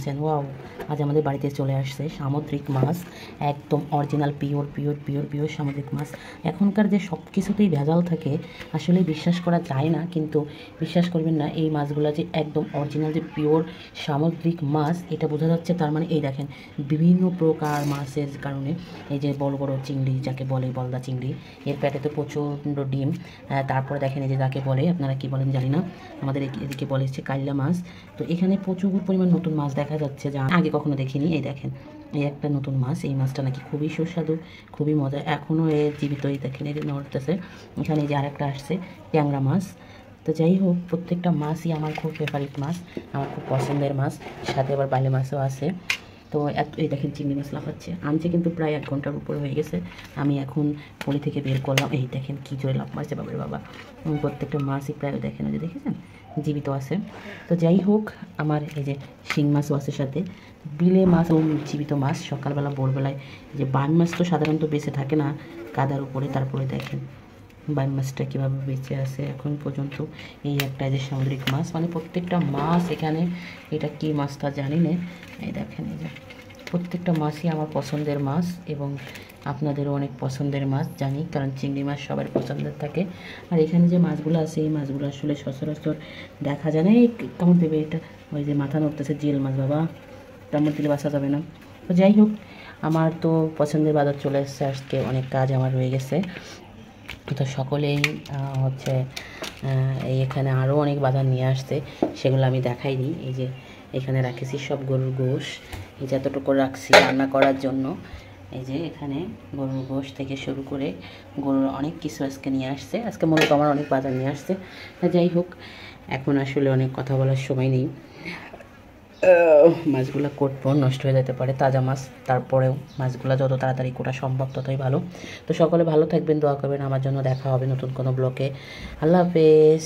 শুনছেন? ওয়াও, আজ আমাদের বাড়িতে চলে আসছে সামুদ্রিক মাছ, একদম অরিজিনাল পিওর সামুদ্রিক মাছ। এখনকার যে সব কিছুতেই ভেজাল থাকে, আসলে বিশ্বাস করা যায় না, কিন্তু বিশ্বাস করবেন না, এই মাছগুলো যে একদম অরিজিনাল যে পিওর সামুদ্রিক মাছ এটা বোঝা যাচ্ছে। তার মানে এই দেখেন, বিভিন্ন প্রকার মাছের কারণে এই যে বড় বড় চিংড়ি যাকে বলে বলদা চিংড়ি, এর পেটে তো প্রচণ্ড ডিম। তারপরে দেখেন এই যে যাকে বলে, আপনারা কি বলেন জানি না, আমাদের এদিকে বলে হচ্ছে কাইল্লা মাছ। তো এখানে প্রচুর পরিমাণ নতুন মাছ দেখা যাচ্ছে যা আগে কখনো দেখিনি। এই দেখেন, এই একটা নতুন মাছ, এই মাছটা নাকি খুবই সুস্বাদু, খুবই মজা, এখনও এ জীবিতই দেখেন, এর নড়তেছে। এখানে যে আরেকটা আসছে ট্যাংরা মাছ। তো যাই হোক, প্রত্যেকটা মাছই আমার খুব ফেভারিট মাছ, আমার খুব পছন্দের মাছ। সাথে আবার বাইলে মাছও আছে। তো এই দেখেন চিংড়ি মাছ লাফাচ্ছে, আনছে কিন্তু প্রায় 1 ঘন্টার উপর হয়ে গেছে। আমি এখন পলি থেকে বের করলাম, এই দেখেন কী জোরে লাফ মারছে বাবার বাবা। প্রত্যেকটা মাছই প্রায় দেখেন, ওই যে দেখেছেন জীবিত আছে। তো যাই হোক, আমার এই যে শিং মাছও আছে সাথে, বিলে মাছ ও জীবিত মাছ। সকালবেলা ভোরবেলায় যে বান মাছ তো সাধারণত বেঁচে থাকে না কাদার উপরে, তারপরে দেখেন বান মাছটা কীভাবে বেঁচে আছে এখন পর্যন্ত। এই একটা যে সামুদ্রিক মাছ, মানে প্রত্যেকটা মাছ এখানে, এটা কী মাছ তা জানি না। এই দেখেন, এই যে প্রত্যেকটা মাছই আমার পছন্দের মাছ, এবং আপনাদেরও অনেক পছন্দের মাছ জানি, কারণ চিংড়ি মাছ সবার পছন্দের থাকে। আর এখানে যে মাছগুলো আছে, এই মাছগুলো আসলে সচরাচর দেখা যায় না। এই কামড় দেবে এটা, ওই যে মাথা নড়তেছে, জিল মাছ বাবা, কামড় দিলে বাঁচা যাবে না। তো যাই হোক, আমার তো পছন্দের বাজার চলে এসছে, আজকে অনেক কাজ আমার রয়ে গেছে। তো সকলেই হচ্ছে এই এখানে আরও অনেক বাজার নিয়ে আসছে, সেগুলো আমি দেখাই দিই। এই যে এখানে রাখেছি সব গরুর গোশ, এই যে এতটুকু রাখছি রান্না করার জন্য। এই যে এখানে গরুর গোশ থেকে শুরু করে গরুর অনেক কিছু আজকে নিয়ে আসছে, আজকে মূলত আমার অনেক বাজার নিয়ে আসছে। যাই হোক, এখন আসলে অনেক কথা বলার সময় নেই। মাছগুলো কোটবো, নষ্ট হয়ে যেতে পারে তাজা মাছ, তারপরেও মাছগুলো যত তাড়াতাড়ি কোটা সম্ভব ততই ভালো। তো সকলে ভালো থাকবেন, দোয়া করবেন আমার জন্য। দেখা হবে নতুন কোনো ব্লগে। আল্লাহ হাফেজ।